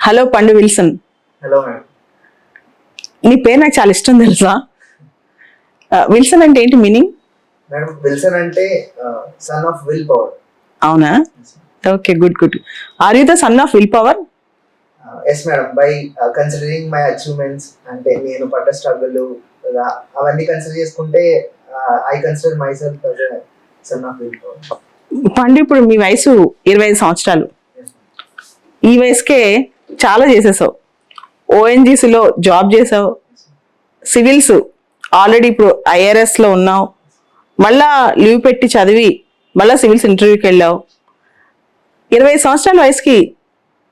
Hello పండు Wilson. Hello madam. నీ పేరు నాకు చాలా ఇష్టం తెలుసా. విల్సన్ అంటే ఏంటి మీనింగ్? మేడం విల్సన్ అంటే సన్ ఆఫ్ విల్ పవర్. అవునా? Okay, good good. Are you the son of will power? Yes madam, by considering my achievements, అంటే నేను పడ్డ స్ట్రగుల్ అవన్నీ కన్సిడర్ చేసుకుంటే I consider myself as son of will power. Pandu, ఇప్పుడు మీ వయసు 25 సంవత్సరాలు. ఈ వయసుకే చాలా చేసేసావు. ఓఎన్జీసీలో జాబ్ చేసావు, సివిల్స్ ఆల్రెడీ ఇప్పుడు ఐఆర్ఎస్ లో ఉన్నావు, మళ్ళా లీవ్ పెట్టి చదివి మళ్ళా సివిల్స్ ఇంటర్వ్యూకి వెళ్ళావు. 25 సంవత్సరాల వయసుకి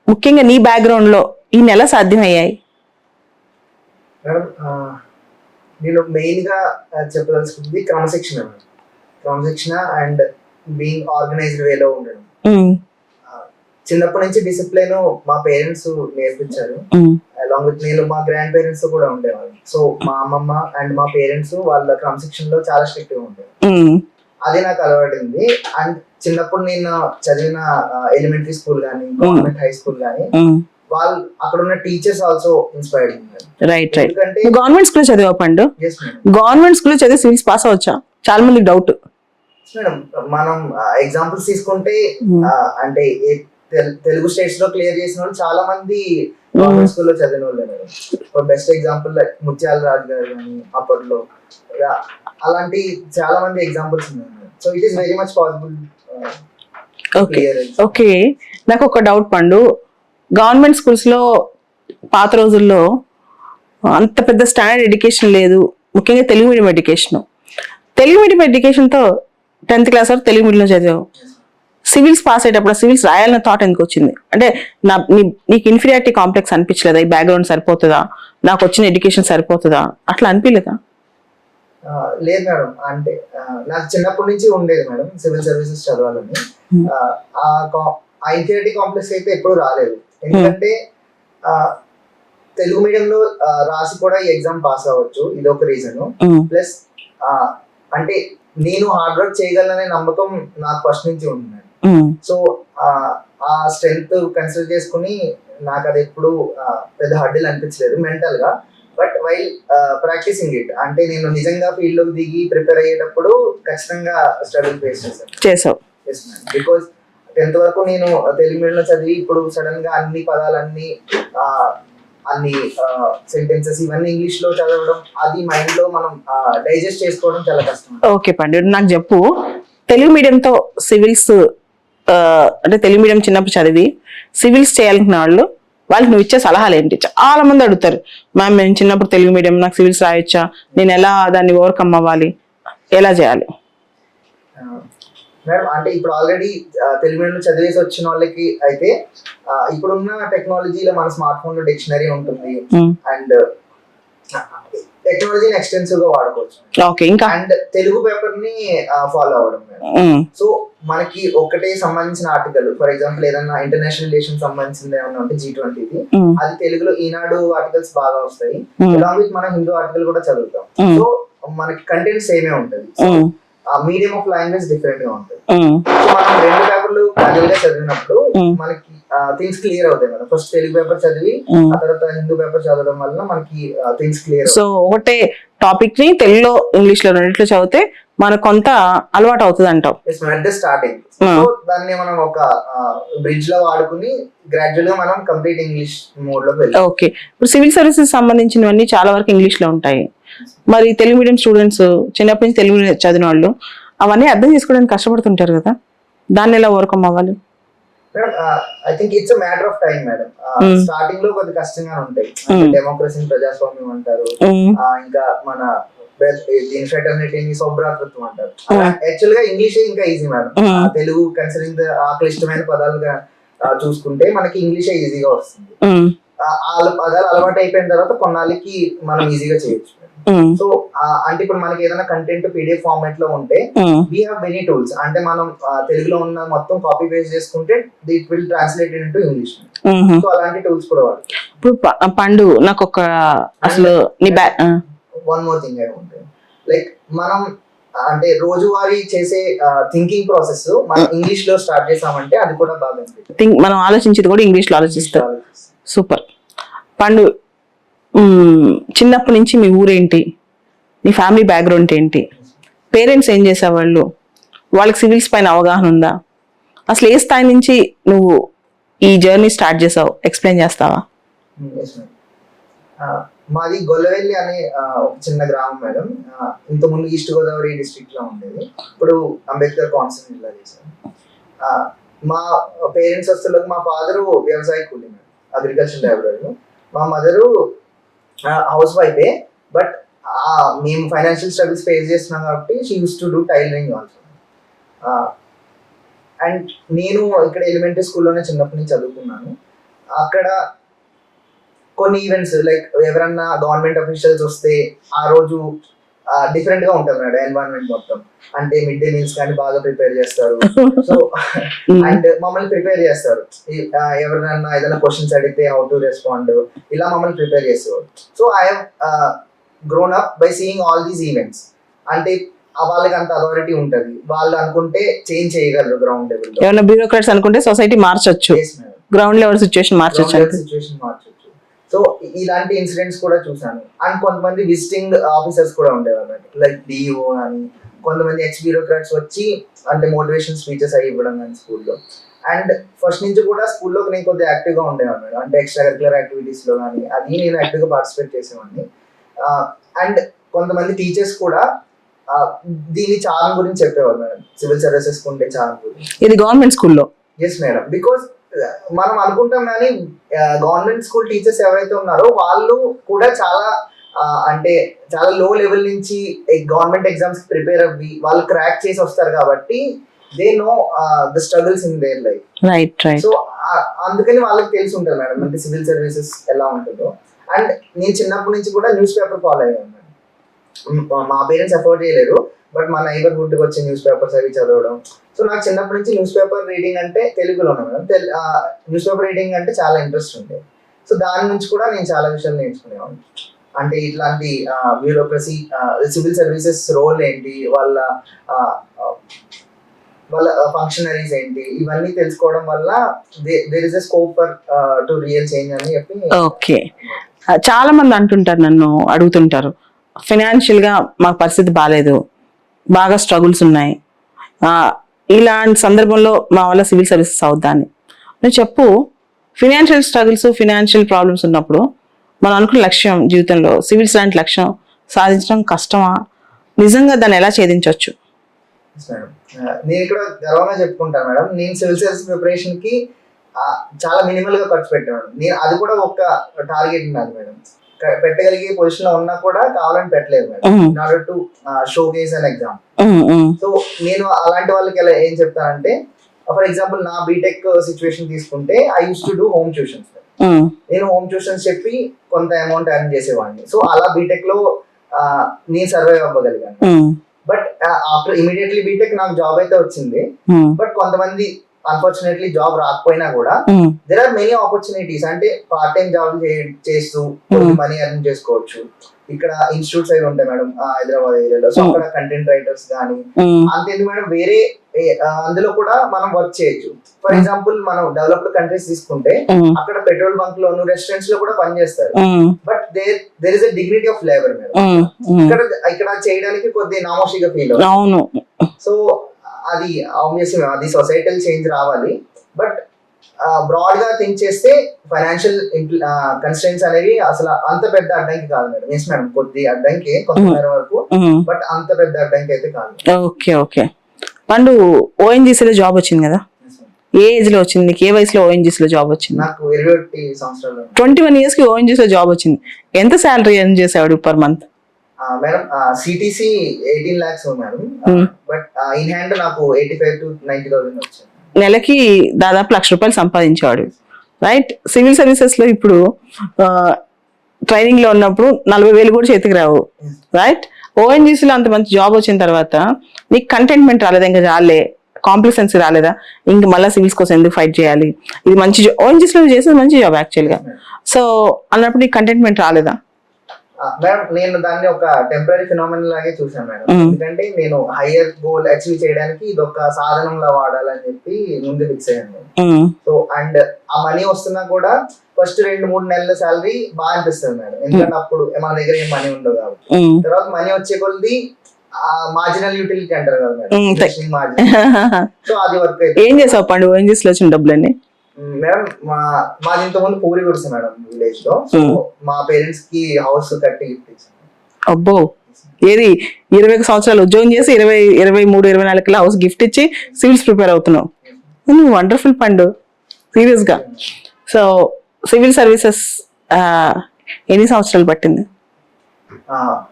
ముఖ్యంగా నీ బ్యాక్గ్రౌండ్ లో ఈ నెల సాధ్యమయ్యాయి? మేడం నేను మెయిన్ గా చెప్పదలుచుకుంది క్రమశిక్షణ అండ్ బీయింగ్ ఆర్గనైజ్డ్ వేలో ఉండడం. చిన్నప్పటి నుంచి డిసిప్లిన్ మా పేరెంట్స్ నేర్పించారు. అలాంగ్ విత్ నేను మా గ్రాండ్ పేరెంట్స్ కూడా ఉండేవాళ్ళు. సో మా అమ్మమ్మ అండ్ మా పేరెంట్స్ వాళ్ళ క్రమశిక్షణలో చాలా స్ట్రిక్ట్ గా ఉండేది. అది నాకు అలవాటుంది. అండ్ చిన్నప్పుడు నేను చదివిన ఎలిమెంటరీ స్కూల్ కానీ గవర్నమెంట్ హై స్కూల్ కానీ వాళ్ళు అక్కడ ఉన్న టీచర్స్ ఆల్సో ఇన్స్పైర్డ్ ఉన్నారు. Right right. గవర్నమెంట్ స్కూల్ చదివా పండు? గవర్నమెంట్ స్కూల్ చదివి సివిల్స్ పాస్ అవచ్చా? చాలా మందికి డౌట్. మేడం మనం ఎగ్జాంపుల్స్ తీసుకుంటే అంటే తెలుగు స్టేట్స్ లో క్లియర్ చేసిన వాళ్ళు చాలా మంది గవర్నమెంట్ స్కూల్లో చదివిన వాళ్ళే మేడం. బెస్ట్ ఎగ్జాంపుల్ ముత్యాల రాజు గారు కానీ అప్పట్లో అలాంటి చాలా మంది ఎగ్జాంపుల్స్ ఉన్నాయి. So it is very much possible. Okay, నాకు ఒక డౌట్ పండు. గవర్నమెంట్ స్కూల్స్ లో పాత రోజుల్లో అంత పెద్ద స్టాండర్డ్ ఎడ్యుకేషన్ లేదు, ముఖ్యంగా Telugu medium education. Telugu medium education తో 10th క్లాస్ వరకు తెలుగు మీడియంలో చదివావు. సివిల్స్ పాస్ అయ్యేటప్పుడు సివిల్స్ రాయాలన్న థాట్ ఎందుకు వచ్చింది? అంటే నీకు ఇన్ఫీరియారిటీ కాంప్లెక్స్ అనిపించలేదా? ఈ బ్యాక్గ్రౌండ్ సరిపోతుందా, నాకు వచ్చిన ఎడ్యుకేషన్ సరిపోతుందా, అట్లా అనిపించలేదా? లేదు మేడం, అంటే నాకు చిన్నప్పటి నుంచి ఉండేది మేడం సివిల్ సర్వీసెస్ చదవాలని. ఆ ఇన్ఫీరియారిటీ కాంప్లెక్స్ అయితే ఎప్పుడు రాలేదు. ఎందుకంటే తెలుగు మీడియంలో రాసి కూడా ఈ ఎగ్జామ్ పాస్ అవ్వచ్చు, ఇది ఒక రీజన్. ప్లస్ అంటే నేను హార్డ్ వర్క్ చేయగలననే నమ్మకం నాకు ఫస్ట్ నుంచి ఉంది. సో ఆ స్ట్రెంగ్త్ కన్సిడర్ చేసుకుని నాకు అది ఎప్పుడు పెద్ద హర్డిల్ అనిపించలేదు మెంటల్ గా. బట్ వైల్ ప్రాక్టీసింగ్ ఇట్, అంటే నేను నిజంగా ఫీల్డ్ లోకి దిగి ప్రిపేర్ అయ్యేటప్పుడు ఖచ్చితంగా స్ట్రగుల్ ఫేస్ చేశాను. బికాస్ 10th వరకు నేను తెలుగు మీడియంలో చదివి ఇప్పుడు సడన్ గా అన్ని పదాలన్నీ అన్ని సెంటెన్సెస్ ఇవన్నీ ఇంగ్లీష్ లో చదవడం, అది మైండ్ లో మనం డైజెస్ట్ చేసుకోవడం చాలా కష్టం. ఓకే పండు, నాకు చెప్పు, తెలుగు మీడియంతో సివిల్స్ అంటే తెలుగు మీడియం చిన్నప్పుడు చదివి సివిల్స్ చేయాలనుకున్న వాళ్ళకి నువ్వు ఇచ్చే సలహాలు ఏంటి? చాలా మంది అడుగుతారు, మ్యామ్ నేను చిన్నప్పుడు తెలుగు మీడియం, నాకు సివిల్స్ రాయొచ్చా, నేను ఎలా దాన్ని ఓవర్కమ్ అవ్వాలి, ఎలా చేయాలి? మేడం అంటే ఇప్పుడు ఆల్రెడీ తెలుగు మీడియం చదివేసి వచ్చిన వాళ్ళకి అయితే ఇప్పుడున్న టెక్నాలజీలో మన స్మార్ట్ ఫోన్ లో డిక్షనరీ ఉంటుంది అండ్ టెక్నాలజీని ఎక్స్టెన్సివ్ గా వాడుకోవచ్చు. అండ్ తెలుగు పేపర్ ని ఫాలో అవ్వడం మేడం. సో మనకి ఒకటే సంబంధించిన ఆర్టికల్, ఫర్ ఎగ్జాంపుల్ ఏదైనా ఇంటర్నేషనల్ రిలేషన్ సంబంధించింది ఏమన్నా ఉంటే G20ది, అది తెలుగులో ఈనాడు ఆర్టికల్స్ బాగా వస్తాయి. అలాంగ్ విత్ మనం హిందూ ఆర్టికల్ కూడా చదువుతాం. సో మనకి కంటెంట్ సేమే ఉంటుంది. మీడియం ఆఫ్ లాంగ్వేజ్ డిఫరెంట్ గా ఉంటుంది. సో మనం 2 పేపర్లు క్యాజువల్ గా చదివినప్పుడు మనకి థింగ్స్ క్లియర్ అవుతాయి మేడం. ఫస్ట్ తెలుగు పేపర్ చదివి ఆ తర్వాత హిందూ పేపర్ చదవడం వల్ల మనకి థింగ్స్ క్లియర్. సో ఒకటే టాపిక్ ని తెలుగులో ఇంగ్లీష్ లో రెండిట్లో చదివితే మనకు కొంత అలవాటు అవుతుంది అంటావు? At the starting. సో దాన్ని మనం ఒక బ్రిడ్జ్ లో వాడుకుని గ్రాడ్యువల్ గా మనం కంప్లీట్ ఇంగ్లీష్ మోడ్ లోకి వెళ్ళాం. ఓకే, ఇప్పుడు సివిల్ సర్వీసెస్ సంబంధించినవన్నీ చాలా వరకు ఇంగ్లీష్ లో ఉంటాయి. మరి తెలుగు మీడియం స్టూడెంట్స్ చిన్నప్పటి నుంచి తెలుగు చదివిన వాళ్ళు అవన్నీ అర్థం చేసుకోవడానికి కష్టపడుతుంటారు కదా, దాన్ని ఎలా ఓవర్కమ్ అవ్వాలి? I think it's matter of time madam. Starting లో కొద్దిగా కష్టంగా ఉంటాయి. డెమోక్రసీని ప్రజాస్వామ్యం అంటారు, ఇంకా మన దీని ఫ్రెటర్నిటీని సౌభ్రాతృత్వం అంటారు. యాక్చువల్ గా ఇంగ్లీష్ ఇంకా ఈజీ మేడం. తెలుగు కన్సిడరింగ్ ఆ క్లిష్టమైన పదాలుగా చూసుకుంటే మనకి ఇంగ్లీషే ఈజీగా వస్తుంది. పదాలు అలవాటు అయిపోయిన తర్వాత కొన్నాళ్ళకి మనం ఈజీగా చేయొచ్చు. సో అంటే ఇప్పుడు మనకి ఏదైనా కంటెంట్ PDF ఫార్మాట్ లో ఉంటే వీ హావ్ మెనీ టూల్స్. అంటే మనం తెలుగులో ఉన్న మొత్తం కాపీ పేస్ట్ చేసుకుంటే it will translate into English. So అలాంటి టూల్స్ కూడా వాడు. ఇప్పుడు పండు నాకు ఒక అసలు వన్ మోర్ థింగ్ ఉంటుంది, లైక్ మనం అంటే రోజువారీ చేసే థింకింగ్ ప్రాసెస్ మనం ఇంగ్లీష్ లో స్టార్ట్ చేసామంటే అది కూడా బాగా మనం ఆలోచించేది కూడా ఇంగ్లీష్ లో ఆలోచిస్తాం. సూపర్. పండు, చిన్నప్పటి నుంచి మీ ఊరేంటి, మీ ఫ్యామిలీ బ్యాక్గ్రౌండ్ ఏంటి, పేరెంట్స్ ఏం చేసేవాళ్ళు, వాళ్ళకి సివిల్స్ పైన అవగాహన ఉందా, అసలు ఏ స్థాయి నుంచి నువ్వు ఈ జర్నీ స్టార్ట్ చేసావు, ఎక్స్ప్లెయిన్ చేస్తావా? మాది గొల్లవెల్లి అనే ఒక చిన్న గ్రామం మేడం. ఇంతకుముందు ఈస్ట్ గోదావరి డిస్ట్రిక్ట్ లో ఉండేది, ఇప్పుడు అంబేద్కర్ కాన్స్టిట్యూన్సీ జిల్లా చేశాను. మా పేరెంట్స్ వస్తువులకు మా ఫాదరు వ్యవసాయ కూలీ మేడం, అగ్రికల్చర్ లైబ్రరీ. మా మదరు హౌస్ వైఫే, బట్ మేము ఫైనాన్షియల్ స్ట్రగుల్స్ ఫేస్ చేస్తున్నాం కాబట్టి she use to do tailoring also. And నేను ఇక్కడ ఎలిమెంటరీ స్కూల్లోనే చిన్నప్పటి నుంచి చదువుకున్నాను. అక్కడ కొన్ని ఈవెంట్స్ లైక్ ఎవరన్నా గవర్నమెంట్ అఫీషియల్స్ వస్తే ఆ రోజు డిఫరెంట్ గా ఉంటుంది మేడం ఎన్వైరన్మెంట్ మొత్తం. అంటే మిడ్ డే మీల్స్ కానీ బాగా ప్రిపేర్ చేస్తారు. సో అండ్ మమ్మల్ని ప్రిపేర్ చేస్తారు, ఎవరినన్నా ఏదైనా క్వశ్చన్స్ అడిగితే హౌ టు రెస్పాండ్, ఇలా మమ్మల్ని ప్రిపేర్ చేసేవారు. So I have grown up by seeing all these events. అంటే వాళ్ళకి అంత అథారిటీ ఉంటది, వాళ్ళు అనుకుంటే చేంజ్ చేయగలరు గ్రౌండ్ లెవెల్. ఏమైనా బ్యూరోక్రాట్స్ అనుకుంటే సొసైటీ మార్చొచ్చు, గ్రౌండ్ లెవెల్ సిచ్యువేషన్ మార్చొచ్చు. సో ఇలాంటి ఇన్సిడెంట్స్ కూడా చూసాను. అండ్ కొంతమంది విజిటింగ్ ఆఫీసర్స్ కూడా ఉండేవాళ్ళు, లైక్ డిఓ అని, కొంతమంది ఎక్స్ బ్యూరోక్రాట్స్ వచ్చి అంటే మోటివేషన్ స్పీచెస్ అవి ఇవ్వడం కానీ స్కూల్లో. అండ్ ఫస్ట్ నుంచి కూడా స్కూల్లోకి నేను కొద్దిగా యాక్టివ్గా ఉండేవాడిని, అంటే ఎక్స్ట్రా కరిక్యులర్ యాక్టివిటీస్ లో కానీ అది నేను యాక్టివ్గా పార్టిసిపేట్ చేసేవాడిని. అండ్ కొంతమంది టీచర్స్ కూడా దీని చాలా గురించి చెప్పేవారు మేడం, సివిల్ సర్వీసెస్ ఉండే చాలా గురించి. ఇది గవర్నమెంట్ స్కూల్లో? ఎస్ మేడం, బికాస్ మనం అనుకుంటాం కానీ గవర్నమెంట్ స్కూల్ టీచర్స్ ఎవరైతే ఉన్నారో వాళ్ళు కూడా చాలా అంటే చాలా లో లెవెల్ నుంచి గవర్నమెంట్ ఎగ్జామ్స్ ప్రిపేర్ అవ్వి వాళ్ళు క్రాక్ చేసి వస్తారు కాబట్టి they know the struggles in their life. Right right. So అందుకని వాళ్ళకి తెలిసి ఉంటుంది మేడం అంటే సివిల్ సర్వీసెస్ ఎలా ఉంటుందో. అండ్ నేను చిన్నప్పటి నుంచి కూడా న్యూస్ పేపర్ ఫాలో అయ్యాను మేడం. మా పేరెంట్స్ అఫోర్డ్ చేయలేరు, బట్ మా నైబర్హుడ్కి వచ్చే న్యూస్ పేపర్స్ అవి చదవడం. సో నాకు చిన్నప్పటి నుంచి న్యూస్ పేపర్ రీడింగ్ అంటే తెలుగులో మేడం, న్యూస్ పేపర్ రీడింగ్ అంటే చాలా ఇంట్రెస్ట్ ఉండేది. సో దాని నుంచి కూడా నేను చాలా విషయాలు నేర్చుకునేవాడిని. అంటే ఇట్లాంటి బ్యూరోక్రసీ, సివిల్ సర్వీసెస్ రోల్ ఏంటి, వాళ్ళ ఫంక్షనరీస్ ఏంటి, ఇవన్నీ తెలుసుకోవడం వల్ల there is a scope for to real change అని చెప్పి. ఓకే. చాలా మంది అంటుంటారు, నన్ను అడుగుతుంటారు, ఫైనాన్షియల్ గా మా పరిస్థితి బాగాలేదు, బాగా స్ట్రగుల్స్ ఉన్నాయి, ఇలాంటి సందర్భంలో మా వల్ల సివిల్ సర్వీసెస్ అవుద్దా అని. నువ్వు చెప్పు, ఫినాన్షియల్ స్ట్రగుల్స్, ఫినాన్షియల్ ప్రాబ్లమ్స్ ఉన్నప్పుడు మనం అనుకున్న లక్ష్యం జీవితంలో సివిల్స్ లాంటి లక్ష్యం సాధించడం కష్టమా, నిజంగా దాన్ని ఎలా ఛేదించవచ్చు? నేను ఇక్కడ గర్వంగా చెప్పుకుంటాను మేడం, నేను సివిల్ సర్వీస్ ప్రిపరేషన్ కి చాలా మినిమల్ గా ఖర్చు పెట్టాను. నేను అది కూడా ఒక టార్గెట్ ఉన్నది మేడం, పెట్టగలిగే పొజిషన్ లో ఉన్నా కూడా కావాలని పెట్టలేదు madam, in order to showcase an exam. So నేను అలాంటి వాళ్ళకి ఎలా ఏం చెప్తానంటే, ఫర్ ఎగ్జాంపుల్ నా బీటెక్ సిచ్యువేషన్ తీసుకుంటే I used to do home tuitions. నేను హోమ్ ట్యూషన్స్ చెప్పి కొంత అమౌంట్ ఎర్న్ చేసేవాడిని. సో అలా బీటెక్ లో నేను సర్వైవ్ అవ్వగలిగాను. బట్ ఆఫ్టర్ ఇమీడియట్లీ బీటెక్ నాకు జాబ్ అయితే వచ్చింది. బట్ కొంతమంది అన్ఫార్చునేట్లీ జాబ్ రాకపోయినా కూడా దేర్ ఆర్ మెనీ ఆపర్చునిటీస్. అంటే పార్ట్ టైం జాబ్ చేస్తూ మనీ ఎర్న్ చేసుకోవచ్చు. ఇక్కడ ఇన్స్టిట్యూట్స్ అవి ఉంటాయి మేడం హైదరాబాద్ ఏరియాలో. సో అక్కడ కంటెంట్ రైటర్స్ కానీ అంతేందుకు మేడం వేరే అందులో కూడా మనం వర్క్ చేయొచ్చు. ఫర్ ఎగ్జాంపుల్ మనం డెవలప్డ్ కంట్రీస్ తీసుకుంటే అక్కడ పెట్రోల్ బంక్ లోను రెస్టారెంట్స్ లో కూడా పనిచేస్తారు. But there is a dignity of labour madam. ఇక్కడ చేయడానికి కొద్దిగా నామోషిగా ఫీల్ అవుతుంది. సో అది ఆబ్వియస్లీ అది సొసైటల్ చేంజ్ రావాలి. బట్ బ్రాడ్ గా థింక్ చేస్తే ఫైనాన్షియల్ కన్స్ట్రెంట్స్ అనేవి అసలు అంత పెద్ద అడ్డంకి కాదు మేడం. ఎస్ మేడం, కొద్ది అడ్డంకి కొంతమేర వరకు, బట్ అంత పెద్ద అడ్డంకి అయితే కాదు. Okay okay. పండు, ఓఎన్జీసీలో జాబ్ వచ్చింది కదా, ఏ ఏజ్ లో వచ్చింది, ఏ వయసులో ఓఎన్జీసీలో జాబ్ వచ్చింది? నాకు 21 సంవత్సరాలు. 21 years కి ఓఎన్జీసీలో జాబ్ వచ్చింది. ఎంత శాలరీ ఎర్న్ చేసేవాడు per month? Madam CTC 18 lakhs madam, but in hand నాకు 85,000 to 90,000 వచ్చింది. నెలకి దాదాపు ₹1,00,000 సంపాదించేవాడు. రైట్. సివిల్ సర్వీసెస్ లో ఇప్పుడు ట్రైనింగ్ లో ఉన్నప్పుడు 40,000 కూడా చేతికి రావు. రైట్. ఓఎన్జీసీలో అంత మంచి జాబ్ వచ్చిన తర్వాత నీకు కంటెంట్మెంట్ రాలేదా? ఇంకా రాలే, కాంప్లిసెన్సీ రాలేదా? ఇంక మళ్ళీ సివిల్స్ కోసం ఎందుకు ఫైట్ చేయాలి, ఇది మంచి జాబ్, ఓఎన్జీసీలో చేసేది మంచి జాబ్ యాక్చువల్ గా. సో అన్నప్పుడు నీకు కంటెంట్మెంట్ రాలేదా? మేడం నేను దాన్ని ఒక టెంపరీ ఫినామినల్ లాగే చూసాను మేడం. ఎందుకంటే నేను హైయర్ గోల్ అచీవ్ చేయడానికి ఇది ఒక సాధనంలా వాడాలని చెప్పి ముందు ఫిక్స్ అయ్యాను. సో అండ్ ఆ మనీ వస్తున్నా కూడా ఫస్ట్ 2-3 నెలల శాలరీ బాగా అనిపిస్తుంది మేడం, ఎందుకంటే అప్పుడు మన దగ్గర ఏం మనీ ఉండదు కాబట్టి. తర్వాత మనీ వచ్చే కొద్ది మార్జినల్ యూటిలిటీ అంటారు కదా మేడం, మార్జిన్. సో అది వర్క్ అయితే. ఏం చేసావు పండు ONGC లో వచ్చిన డబ్బులన్నీ? మేడం మాది ఇంతకుముందు పూరి గుడిసె మేడం విలేజ్ లో. సో మా పేరెంట్స్ కి హౌస్ కట్టి గిఫ్ట్ ఇచ్చాను. అబ్బో, ఏది 20 సంవత్సరాలు ఉద్యోగం చేసి 23-24 హౌస్ గిఫ్ట్ ఇచ్చి సివిల్స్ ప్రిపేర్ అవుతున్నావు. వండర్ఫుల్ పండు, సీరియస్ గా. సో సివిల్ సర్వీసెస్ ఎన్ని సంవత్సరాలు పట్టింది?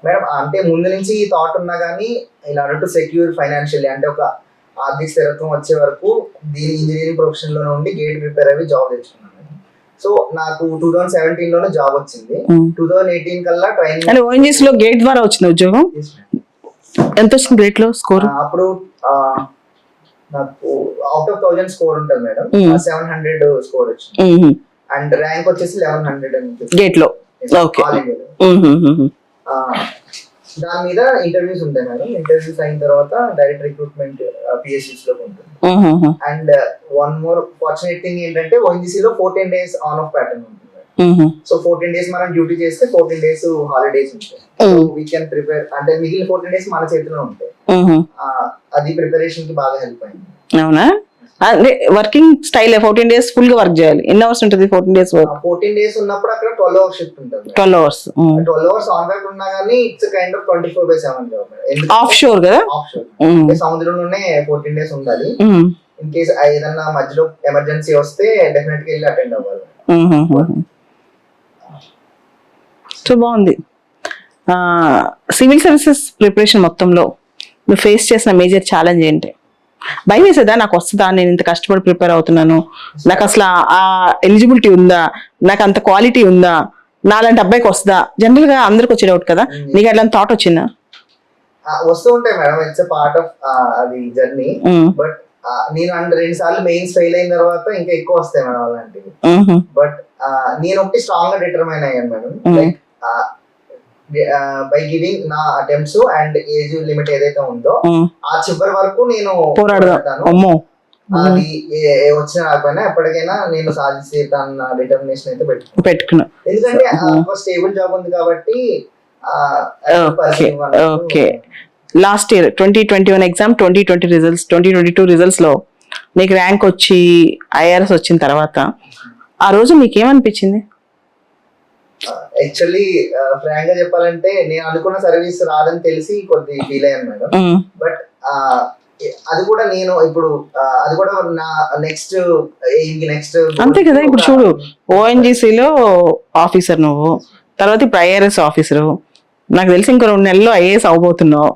మేడం అంటే ముందు నుంచి ఈ థాట్ ఉన్నా కానీ ఇలా టు సెక్యూర్ ఫైనాన్షియల్లీ, అంటే ఒక ఆర్థిక స్థిరత్వం వచ్చే వరకు దీని ఇంజనీరింగ్ ప్రొఫెషన్ లో ఉండి గేట్ ప్రిపేర్ అయ్యి జాబ్ తెచ్చుకున్నాను. సో నాకు 2017 లోనే జాబ్ వచ్చింది. 2018 కల్లా ట్రైనింగ్. అంటే ONGC లో గేట్ ద్వారా వచ్చింది ఉద్యోగం? ఎంత వచ్చింది గేట్ లో స్కోర్? అప్పుడు నాకు అవుట్ ఆఫ్ 1000 స్కోర్ ఉంటుంది మేడం, 700 స్కోర్ వచ్చింది. అండ్ ర్యాంక్ వచ్చేసి 1100 గేట్ లో. ఓకే. దాని మీద ఇంటర్వ్యూస్ ఉంటాయి మేడం. ఇంటర్వ్యూస్ అయిన తర్వాత డైరెక్ట్ రిక్రూట్మెంట్ PSUs లో ఉంటుంది. And one more fortunate thing ఏంటంటే ONGC లో 14 days ఆన్ ఆఫ్ ప్యాటర్న్ ఉంటుంది. సో 14 days మనం డ్యూటీ చేస్తే 14 days హాలిడేస్ ఉంటాయి. వీ కెన్ ప్రిపేర్, అంటే మిగిలిన 14 days మన చేతిలో ఉంటాయి. అది ప్రిపరేషన్ కి బాగా హెల్ప్ అయింది. అవునా? వర్కింగ్ స్టైల్ 14 days ఫుల్ గా వర్క్ చేయాలి. ఎన్ని అవర్స్ ఉంటుంది 14 days వర్క్? 14 days ఉన్నప్పుడు అక్కడ 12 hours షిఫ్ట్ ఉంటుంది. 12 hours. 12 hours ఆన్ వర్క్ ఉన్నా గానీ it's kind of 24/7 job. Offshore కదా? Offshore. సముద్రంలోనే 14 days ఉండాలి. ఇన్ కేస్ ఏదన్నా మధ్యలో ఎమర్జెన్సీ వస్తే డెఫినెట్ గా వెళ్ళి అటెండ్ అవ్వాలి. సో బాగుంది. సివిల్ సర్వీసెస్ ప్రిపరేషన్ మొత్తంలో నువ్వు ఫేస్ చేసిన మేజర్ ఛాలెంజ్ ఏంటి? భయం వేసేదా, నాకు వస్తుందా, నేను ఇంత కష్టపడి ప్రిపేర్ అవుతున్నాను, నాకు అసలు ఆ ఎలిజిబిలిటీ ఉందా, నాకు అంత క్వాలిటీ ఉందా, నాలాంటి అబ్బాయికి వస్తుందా? జనరల్ గా అందరికి వచ్చే డౌట్ కదా, నీకు అట్లాంటి థాట్ వచ్చిందా? వస్తూ ఉంటాయి మేడం, ఇట్స్ పార్ట్ ఆఫ్ అది జర్నీ. బట్ నేను 2 సార్లు మెయిన్స్ ఫెయిల్ అయిన తర్వాత ఇంకా ఎక్కువ వస్తాయి మేడం అలాంటివి. బట్ నేను ఒకటి స్ట్రాంగ్ గా డిటర్మైన్ అయ్యాను మేడం, లైక్ బై గివింగ్ నా అటెంప్ట్స్ అండ్ ఏజ్ లిమిట్ ఏదైతే ఉందో ఆ చివరి వరకు నేను పోరాడతాను. అది వచ్చిన రాకపోయినా ఎప్పటికైనా నేను సాధిస్తాను డిటర్మినేషన్ అయితే పెట్టుకున్నా. ఎందుకంటే స్టేబుల్ జాబ్ ఉంది కాబట్టి. Okay. Last year 2021 exam, 2020 results, 2022 results లో నీకు ర్యాంక్ వచ్చి IRS వచ్చిన తర్వాత ఆ రోజు నీకేమనిపించింది? యాక్చువల్లీ ఫ్రాంక్ గా చెప్పాలంటే నేను అనుకున్న సర్వీస్ రాదని తెలిసి కొద్ది ఫీల్ అయ్యాను మేడం. బట్ అది కూడా నేను ఇప్పుడు అది కూడా నా నెక్స్ట్ అంతే కదా. ఇప్పుడు చూడు, ONGC లో ఆఫీసర్ నువ్వు, తర్వాత ఇప్పుడు IRS ఆఫీసరు, నాకు తెలిసి ఇంకో 2 నెలల్లో IAS అవబోతున్నావు.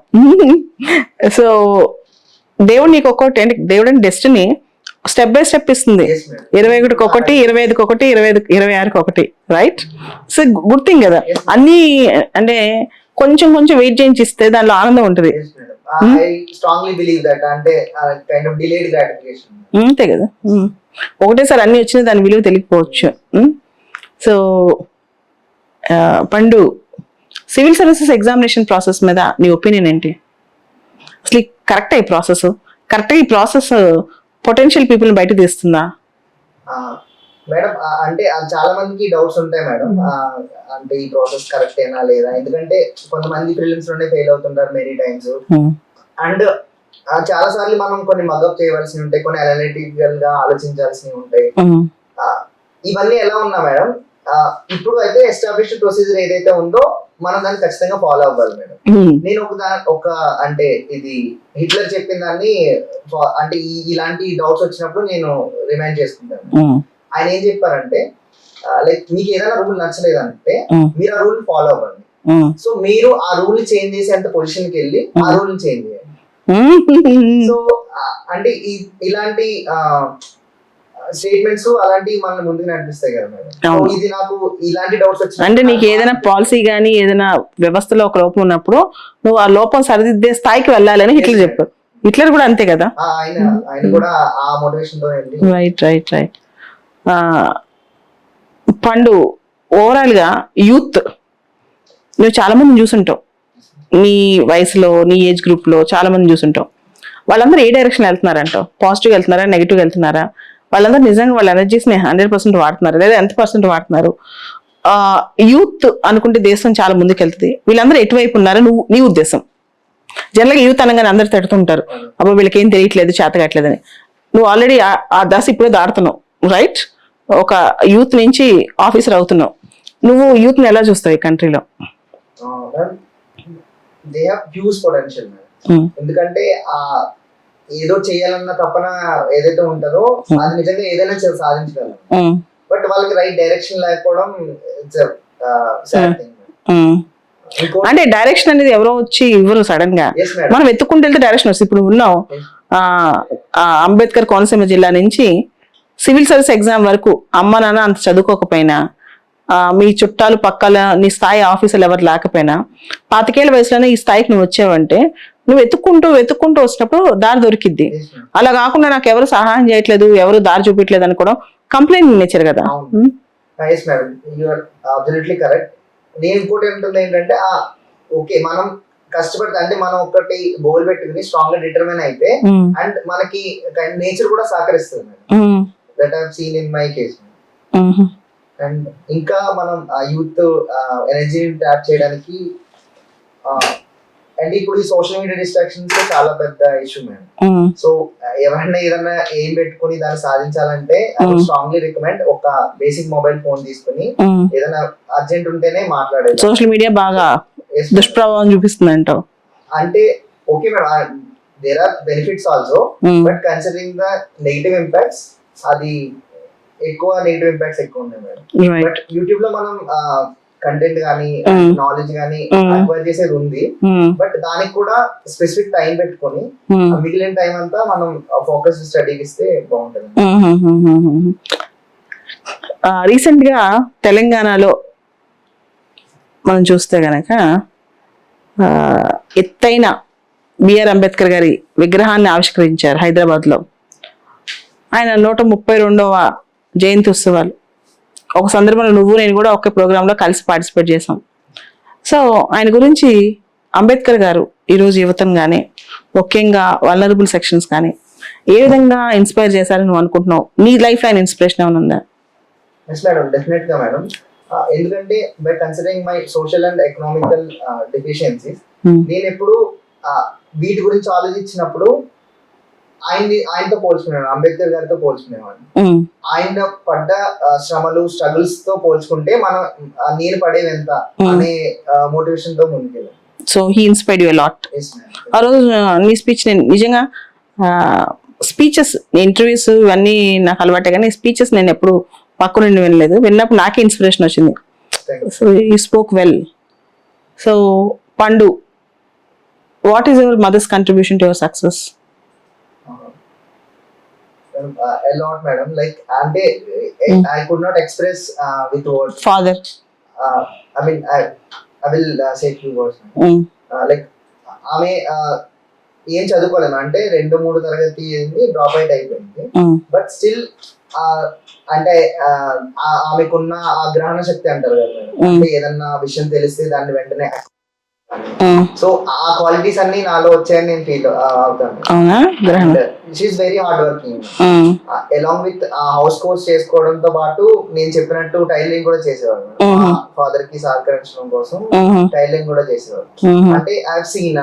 సో దేవుడు నీకు ఒక్కొక్కటి, అంటే దేవుడు అంటే డెస్టినీ స్టెప్ బై స్టెప్ ఇస్తుంది. 21కి ఒకటి, 25కి ఒకటి, 26కి ఒకటి, రైట్? సో గుడ్ థింగ్ కదా. అన్ని అంటే కొంచెం కొంచెం వెయిట్ చేయించి ఇస్తే దానిలో ఆనందం ఉంటుంది. అంతే కదా. ఒకటేసారి అన్ని వచ్చినా దాని విలువ తెలియకపోవచ్చు. సో పండు, సివిల్ సర్వీసెస్ ఎగ్జామినేషన్ ప్రాసెస్ మీద నీ ఒపీనియన్ ఏంటి? అసలు కరెక్ట్ ఈ ప్రాసెస్, కరెక్ట్గా ఈ ప్రాసెస్ పొటెన్షియల్ పీపుల్ బయట తీస్తుందా? మేడం అంటే చాలా మందికి డౌట్స్ ఉంటాయి మేడం, అంటే ఈ ప్రాసెస్ కరెక్ట్ ఏనా లేదా. ఎందుకంటే కొంతమంది ప్రిలిమ్స్ లోనే ఫెయిల్ అవుతుంటారు మెనీ టైమ్స్. అండ్ చాలా సార్లు మనం కొన్ని మగప్ చేయవలసి ఉంటాయి, కొన్ని అనలిటికల్ గా ఆలోచించాల్సినవి ఉంటాయి. ఇవన్నీ ఎలా ఉన్నా మేడం, ఇప్పుడు అయితే ఎస్టాబ్లిష్డ్ ప్రొసీజర్ ఏదైతే ఉందో మనం దాన్ని ఖచ్చితంగా ఫాలో అవ్వాలి మేడం. నేను ఒక అంటే ఇది హిట్లర్ చెప్పిన దాన్ని, అంటే ఇలాంటి డౌట్స్ వచ్చినప్పుడు నేను రిమైండ్ చేసుకుంటాను. ఆయన ఏం చెప్పారంటే, లైక్ మీకు ఏదైనా రూల్ నచ్చలేదంటే మీరు ఆ రూల్ ఫాలో అవ్వండి. సో మీరు ఆ రూల్ చేంజ్ చేసేంత పొజిషన్ కి వెళ్ళి ఆ రూల్ చేంజ్ చేయండి. సో అంటే ఇలాంటి స్టేట్మెంట్స్ అలాంటివి మన ముందుకు నడిపిస్తాయి కదా మేడం. ఇది నాకు ఇలాంటి డౌట్స్ వచ్చాయి. అంటే నీకు ఏదైనా పాలసీ గానీ ఏదైనా వ్యవస్థలో ఒక లోపం ఉన్నప్పుడు నువ్వు ఆ లోపం సరిదిద్దే స్థాయికి వెళ్ళాలని హిట్లర్ చెప్పారు. హిట్లర్ కూడా అంతే కదా. ఆయన కూడా ఆ మోటివేషన్ తో. రైట్. పండు, ఓవరాల్ గా యూత్ నువ్వు చాలా మందిని చూసుంటావు, నీ వయసులో నీ ఏజ్ గ్రూప్ లో చాలా మంది చూసుంటావు. వాళ్ళందరూ ఏ డైరెక్షన్ వెళ్తున్నారంటావు? పాజిటివ్ వెళ్తున్నారా, నెగిటివ్ వెళ్తున్నారా? వాళ్ళందరూ నిజంగా వాళ్ళ ఎనర్జీస్ని 100% వాడుతున్నారు, లేదా ఎంత పర్సెంట్ వాడుతున్నారు? యూత్ అనుకుంటే దేశం చాలా ముందుకెళ్తుంది. వీళ్ళందరూ ఎటువైపు ఉన్నారో నీ ఉద్దేశం? జనరల్గా యూత్ అనగానే అందరు తడుతుంటారు, అబ్బా వీళ్ళకి ఏం తెలియట్లేదు, చేతగట్లేదని. నువ్వు ఆల్రెడీ ఆ దశ ఇప్పుడే దాడుతున్నావు, రైట్? ఒక యూత్ నుంచి ఆఫీసర్ అవుతున్నావు. నువ్వు యూత్ ని ఎలా చూస్తావు ఈ కంట్రీలో? They have huge potential. ఎందుకంటే ఆ ఏదో చేయాలన్న తపన ఏదైతే ఉంటుందో అది నిజంగా ఏదైనా సాధించగలరు. బట్ వాళ్ళకి రైట్ డైరెక్షన్ లేకపోవడం సాడ్ థింగ్. అంటే డైరెక్షన్ అనేది ఎవరో వచ్చి ఇవ్వరు సడన్ గా, మనం వెతుక్కుంటూ వెళ్తే డైరెక్షన్ వస్తుంది. ఇప్పుడు ఉన్నావు అంబేద్కర్ కోనసీమ జిల్లా నుంచి సివిల్ సర్వీస్ ఎగ్జామ్ వరకు అమ్మ నాన్న అంత చదువుకోకపోయినా, మీ చుట్టాలు పక్కల నీ స్థాయి ఆఫీసర్లు ఎవరు లేకపోయినా, 25 ఏళ్ల వయసులోనే ఈ స్థాయికి నువ్వు వచ్చావంటే నువ్వు వెతుక్కుంటూ వచ్చినప్పుడు దారి దొరికిద్ది. అలా కాకుండా నాకు ఎవరు సహాయం చేయట్లేదు, ఎవరు దారి చూపించలేదు అనుకోవడం కంప్లైంట్ నేచర్ కదా. నేను ఇంకోటి ఏంటంటే ఓకే మనం కష్టపడితే అంటే మనం ఒకటి గోల్ పెట్టుకుని స్ట్రాంగ్ గా డిటర్మైన్ అయితే అండ్ మనకి నేచర్ కూడా సహకరిస్తుంది. That have seen in my case. And ఇంకా మనం యూత్ ఎనర్జీని ట్యాప్ చేయడానికి అండ్ ఇప్పుడు ఈ సోషల్ మీడియా డిస్ట్రాక్షన్స్ చాలా పెద్ద ఇష్యూ మేడం. సో ఎవరైనా ఏదైనా ఏం పెట్టుకుని దాన్ని సాధించాలంటే స్ట్రాంగ్లీ రికమెండ్ ఒక బేసిక్ మొబైల్ ఫోన్ తీసుకుని ఏదైనా అర్జెంట్ ఉంటేనే మాట్లాడేది. సోషల్ మీడియా బాగా దుష్ప్రభావం చూపిస్తుంది అంటావు? అంటే okay madam, there are benefits also, but considering the negative impacts అది ఎక్కువ నెగిటివ్ ఇంపాక్ట్స్ ఎక్కువ ఉన్నాయి మేడం. బట్ యూట్యూబ్ లో మనం కంటెంట్ గానీ నాలెడ్జ్ గానీ అక్వైర్ చేసేది ఉంది, బట్ దానికి కూడా స్పెసిఫిక్ టైం పెట్టుకొని మిగిలిన టైం అంతా మనం ఫోకస్ స్టడీకి ఇస్తే బాగుంటుంది. రీసెంట్ గా తెలంగాణలో మనం చూస్తే గనక ఎత్తైన బిఆర్ అంబేద్కర్ గారి విగ్రహాన్ని ఆవిష్కరించారు హైదరాబాద్ లో. ఆయన 132వ జయంతి ఉత్సవాలు. ఒక సందర్భంలో నువ్వు నేను కూడా ఒకే ప్రోగ్రాంలో కలిసి పార్టిసిపేట్ చేసాం. సో ఆయన గురించి అంబేద్కర్ గారు ఈరోజు యువతను కానీ ముఖ్యంగా వల్నరబుల్ సెక్షన్స్ కానీ ఏ విధంగా ఇన్స్పైర్ చేశారని నువ్వు అనుకుంటున్నావు? నీ లైఫ్ లో ఆయన ఇన్స్పిరేషన్ ఏమైనా ఉందా? డెఫినెట్ గా మేడం. ఎందుకంటే by considering my social and economical deficiencies నేను ఎప్పుడు వీటి గురించి ఆలోచించినప్పుడు ఆయనతో పోల్చుకునేవాడు, అంబేద్కర్ గారితో పోల్చుకునేవాడు. ఆయన పడ్డ శ్రమలు స్ట్రగుల్స్ తో పోల్చుకుంటే మనం నేను పడేది ఎంత అనే మోటివేషన్ తో ముందుకెళ్ళాను. So he inspired you a lot. ఆ రోజు నీ స్పీచ్ నేను నిజంగా స్పీచెస్ ఇంటర్వ్యూస్ ఇవన్నీ నాకు అలవాటే, కానీ స్పీచెస్ నేను ఎప్పుడు పక్క నుండి వినలేదు. విన్నప్పుడు నాకే ఇన్స్పిరేషన్ వచ్చింది. So you spoke well. So Pandu, what is your mother's contribution to your success? A lot, madam. Like, ante I could not express with words. Father. I mean, I will say few words. Like, ఆమె ఏం చదువుకోలేము అంటే 2-3 తరగతి drop out అయిపోయింది. But still అంటే ఆమెకున్న ఆ గ్రహణ శక్తి అంటారు కదా, అంటే ఏదన్నా విషయం తెలిస్తే దాన్ని వెంటనే సో ఆ క్వాలిటీస్ అన్ని నాలో వచ్చాయని నేను ఫీల్ అవుతాను. She's very hard working. Along with house course చేసుకోవడంతో పాటు నేను చెప్పినట్టు టైలరింగ్ కూడా చేసేవాడు. ఫాదర్ కి సహకరించడం కోసం టైలరింగ్ కూడా చేసేవాడు. అంటే I have seen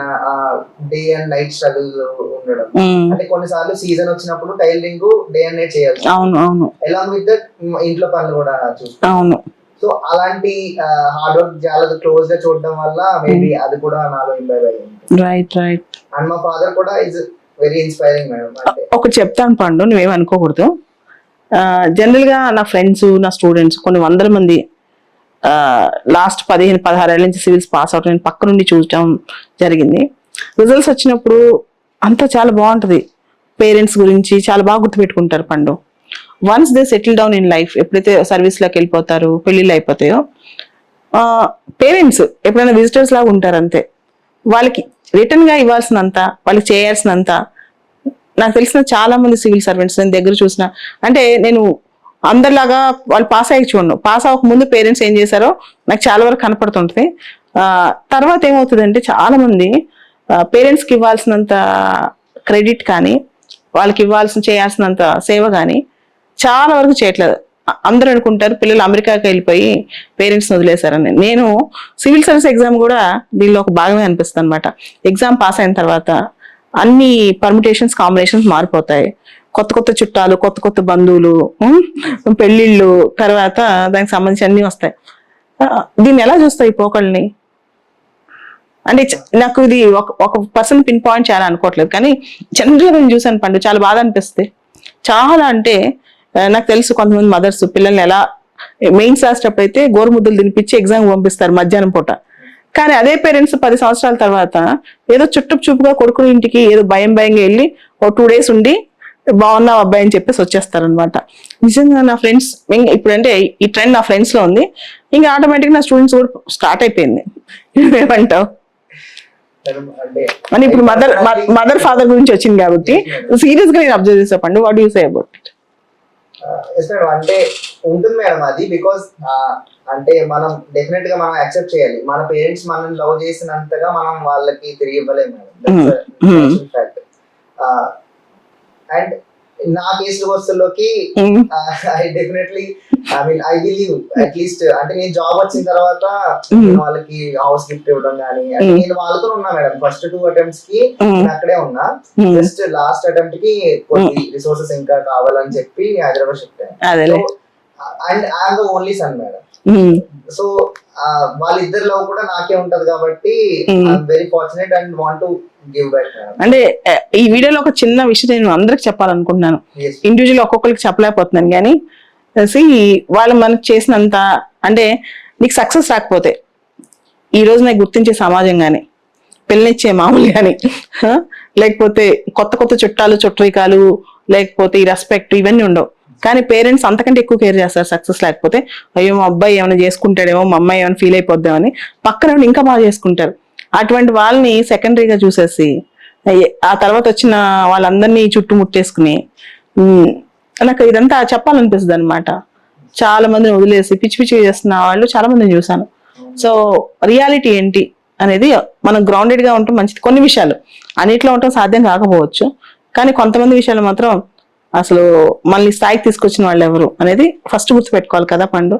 day and night struggle ఉండడం. అంటే కొన్నిసార్లు సీజన్ వచ్చినప్పుడు టైలరింగ్ డే అండ్ నైట్ చేయాలి. అలాంగ్ విత్ దట్ ఇంట్లో పనులు కూడా చూస్తాను. సో అలాంటి హార్డ్ వర్క్ చాలా క్లోజ్ గా చూడడం వల్ల మేబీ అది కూడా నాలో ఇంపైర్ అయ్యింది. రైట్. అండ్ మా ఫాదర్ కూడా ఇస్ వెరీ ఇన్స్పైరింగ్ మేడం. ఒకటి చెప్తాను పండు, నువ్వేం అనుకోకూడదు. జనరల్ గా నా ఫ్రెండ్స్, నా స్టూడెంట్స్ కొన్ని వందల మంది లాస్ట్ 15-16 ఏళ్ళ నుంచి సివిల్స్ పాస్ అవుట్ నేను పక్క నుండి చూడటం జరిగింది. రిజల్ట్స్ వచ్చినప్పుడు అంతా చాలా బాగుంటది. పేరెంట్స్ గురించి చాలా బాగా గుర్తుపెట్టుకుంటారు పండు. Once they settle down in life, ఎప్పుడైతే సర్వీస్ లోకి వెళ్ళిపోతారు, పెళ్లిళ్ళు అయిపోతాయో, పేరెంట్స్ ఎప్పుడైనా విజిటర్స్ లాగా ఉంటారు అంతే. వాళ్ళకి రిటర్న్ గా ఇవ్వాల్సినంత, వాళ్ళకి చేయాల్సినంత నాకు తెలిసిన చాలా మంది సివిల్ సర్వెంట్స్ నేను దగ్గర చూసిన, అంటే నేను అందరిలాగా వాళ్ళు పాస్ అయ్యి చూడను, పాస్ అవ్వక ముందు పేరెంట్స్ ఏం చేశారో నాకు చాలా వరకు కనపడుతుంటది. తర్వాత ఏమవుతుందంటే చాలా మంది పేరెంట్స్కి ఇవ్వాల్సినంత క్రెడిట్ కానీ వాళ్ళకి చేయాల్సినంత సేవ కానీ చాలా వరకు చేయట్లేదు. అందరూ అనుకుంటారు పిల్లలు అమెరికాకి వెళ్ళిపోయి పేరెంట్స్ వదిలేశారని. నేను సివిల్ సర్వీస్ ఎగ్జామ్ కూడా దీనిలో ఒక భాగమే అనిపిస్తుంది అనమాట. ఎగ్జామ్ పాస్ అయిన తర్వాత అన్ని పర్మిటేషన్స్ కాంబినేషన్స్ మారిపోతాయి. కొత్త కొత్త చుట్టాలు, కొత్త కొత్త బంధువులు, పెళ్లిళ్ళు, తర్వాత దానికి సంబంధించి అన్ని వస్తాయి. దీన్ని ఎలా చూస్తాయి ఈ పోకళ్ళని? అంటే నాకు ఇది ఒక పర్సన్ పిన్ పాయింట్ చేయాలని అనుకోవట్లేదు, కానీ జనరల్గా నేను చూసాను పండు, చాలా బాధ అనిపిస్తుంది. చాలా అంటే నాకు తెలుసు కొంతమంది మదర్స్ పిల్లల్ని ఎలా మెయిన్స్ రాసేటప్పుడు అయితే గోరుముద్దలు తినిపించి ఎగ్జామ్ పంపిస్తారు మధ్యాహ్నం పూట. కానీ అదే పేరెంట్స్ 10 సంవత్సరాల తర్వాత ఏదో చూపుగా కొడుకుని ఇంటికి ఏదో భయంగా వెళ్ళి ఓ 2 days ఉండి బాగున్నావు అబ్బాయి అని చెప్పేసి వచ్చేస్తారు అనమాట. నిజంగా నా ఫ్రెండ్స్ ఇప్పుడంటే ఈ ట్రెండ్ నా ఫ్రెండ్స్ లో ఉంది, ఇంకా ఆటోమేటిక్ నా స్టూడెంట్స్ కూడా స్టార్ట్ అయిపోయింది. ఏమంటావు? అని ఇప్పుడు మదర్ ఫాదర్ గురించి వచ్చింది కాబట్టి సీరియస్ గా నేను అబ్జర్వ్ చేసా పండు. What you say about it? అంటే ఉంటుంది మేడం అది, బికాస్ అంటే మనం డెఫినెట్ గా మనం యాక్సెప్ట్ చేయాలి. మన పేరెంట్స్ మనల్ని లవ్ చేసినంతగా మనం వాళ్ళకి తిరిగి ఇవ్వలేము మేడం. ఫ్యాక్ట్. అండ్ నా కేసులో వస్తులోకి I definitely I believe at least అంటే నేను జాబ్ వచ్చిన తర్వాత నేను వాళ్ళకి హౌస్ గిఫ్ట్ ఇవ్వడం కానీ, అంటే నేను వాళ్ళతో ఉన్నా మేడం. ఫస్ట్ 2 attempts కి నేను అక్కడే ఉన్నా. జస్ట్ లాస్ట్ అటెంప్ట్ కి కొన్ని రిసోర్సెస్ ఇంకా కావాలని చెప్పి హైదరాబాద్ షిఫ్ట్ అయ్యాను. And I'm the only sun madam. So వాళ్ళిద్దరు లవ్ కూడా నాకే ఉంటది కాబట్టి I'm very fortunate and want to give back. అంటే ఈ వీడియోలో ఒక చిన్న విషయం నేను అందరికి చెప్పాలనుకుంటున్నాను. ఇండివిజువల్ ఒక్కొక్కరికి చెప్పలేకపోతున్నాను, కానీ వాళ్ళు మనకు చేసినంత, అంటే నీకు సక్సెస్ రాకపోతే ఈ రోజు నాకు గుర్తించే సమాజం కానీ, పిల్లనిచ్చే మామూలు కానీ, లేకపోతే కొత్త కొత్త చుట్టాలు చుట్టరికాలు, లేకపోతే ఈ రెస్పెక్ట్ ఇవన్నీ ఉండవు. కానీ పేరెంట్స్ అంతకంటే ఎక్కువ కేర్ చేస్తారు సక్సెస్ లేకపోతే. అయ్యో మా అబ్బాయి ఏమైనా చేసుకుంటాడేమో, మా అమ్మాయి ఏమైనా ఫీల్ అయిపోద్దామని పక్కన ఇంకా బాగా చేసుకుంటారు. అటువంటి వాళ్ళని సెకండరీగా చూసేసి ఆ తర్వాత వచ్చిన వాళ్ళందరినీ చుట్టుముట్టేసుకుని నాకు ఇదంతా చెప్పాలనిపిస్తుంది అనమాట. చాలా మందిని వదిలేసి పిచ్చి పిచ్చి చేస్తున్న వాళ్ళు చాలా మందిని చూసాను. సో రియాలిటీ ఏంటి అనేది మనం గ్రౌండెడ్ గా ఉంటాం మంచిది. కొన్ని విషయాలు అన్నిట్లో ఉండటం సాధ్యం కాకపోవచ్చు, కానీ కొంతమంది విషయాలు మాత్రం అసలు మళ్ళీ స్థాయికి తీసుకొచ్చిన వాళ్ళు ఎవరు అనేది ఫస్ట్ గుర్తు పెట్టుకోవాలి కదా పండు.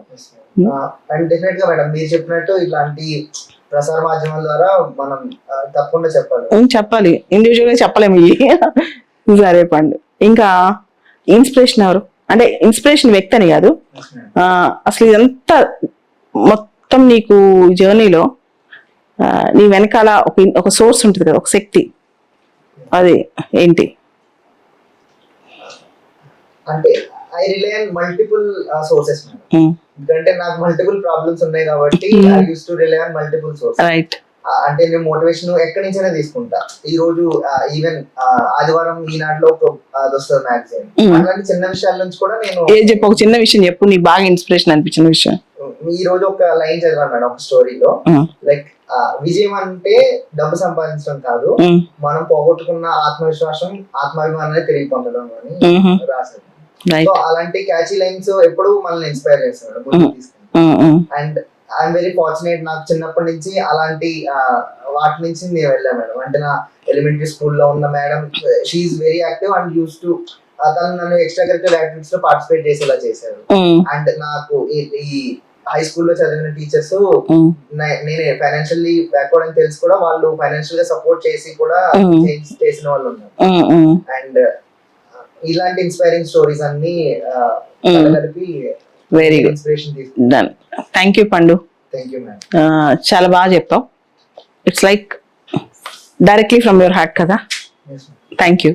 అండ్ డెఫినెట్ గా మేడం మీరు చెప్పినట్టు ఇట్లాంటి ప్రసార మాధ్యమాల ద్వారా మనం తప్పకుండా చెప్పాలి. ఇండివిజువల్ గా చెప్పలేము ఇవి. సరే పండు, ఇంకా ఇన్స్పిరేషన్ ఎవరు? అంటే ఇన్స్పిరేషన్ వ్యక్తి అని కాదు, అసలు ఇదంతా మొత్తం నీకు జర్నీలో నీ వెనకాల ఒక సోర్స్ ఉంటుంది కదా, ఒక శక్తి, అది ఏంటి? అంటే I rely on multiple sources madam. ఎందుకంటే నాకు మల్టిపుల్ ప్రాబ్లమ్స్ ఉన్నాయి కాబట్టి I used to rely on multiple sources. Right. అంటే నేను మోటివేషన్ ఎక్కడి నుంచైనా తీసుకుంటా. ఈ రోజు ఈవెన్ ఆదివారం ఈనాడులో వస్తుంది మ్యాగజైన్, అలాంటి చిన్న విషయాల నుంచి కూడా నేను చెప్పు. ఒక చిన్న విషయం చెప్పు, నీకు బాగా ఇన్స్పిరేషన్ అనిపించిన విషయం. ఈ రోజు ఒక లైన్ చదివాను మేడం ఒక స్టోరీలో. లైక్ విజయం అంటే డబ్బు సంపాదించడం కాదు, మనం పోగొట్టుకున్న ఆత్మవిశ్వాసం, ఆత్మాభిమానాన్ని తిరిగి పొందడం అని రాశారు. సో అలాంటి క్యాచీ లైన్స్ ఎప్పుడు మనల్ని ఇన్స్పైర్ చేస్తాడు. అండ్ ఐఎమ్ వెరీ ఫార్చునేట్, నాకు చిన్నప్పటి నుంచి అలాంటి వాటి నుంచి నేను వెళ్ళాను మేడం. అంటే నా ఎలిమెంటరీ స్కూల్లో ఉన్న madam, she's very active and used to, తను నన్ను ఎక్స్ట్రా కరిక్యులర్ యాక్టివిటీస్ లో పార్టిసిపేట్ చేసేలా చేశారు. అండ్ నాకు ఈ హై స్కూల్లో చదివిన టీచర్స్ నేనే ఫైనాన్షియల్లీ బ్యాక్వర్డ్ అని తెలిసి కూడా వాళ్ళు ఫైనాన్షియల్ గా సపోర్ట్ చేసి కూడా చేసిన వాళ్ళు ఉన్నారు. అండ్ ఇలాంటి ఇన్స్పైరింగ్ స్టోరీస్ అన్ని కలిపి వెరీ గుడ్ ఇన్స్పిరేషన్ తీసుకున్నాను. Thank you Pandu. Thank you ma'am. చాలా బాగా చెప్పావు. It's like directly from your heart కదా. Thank you.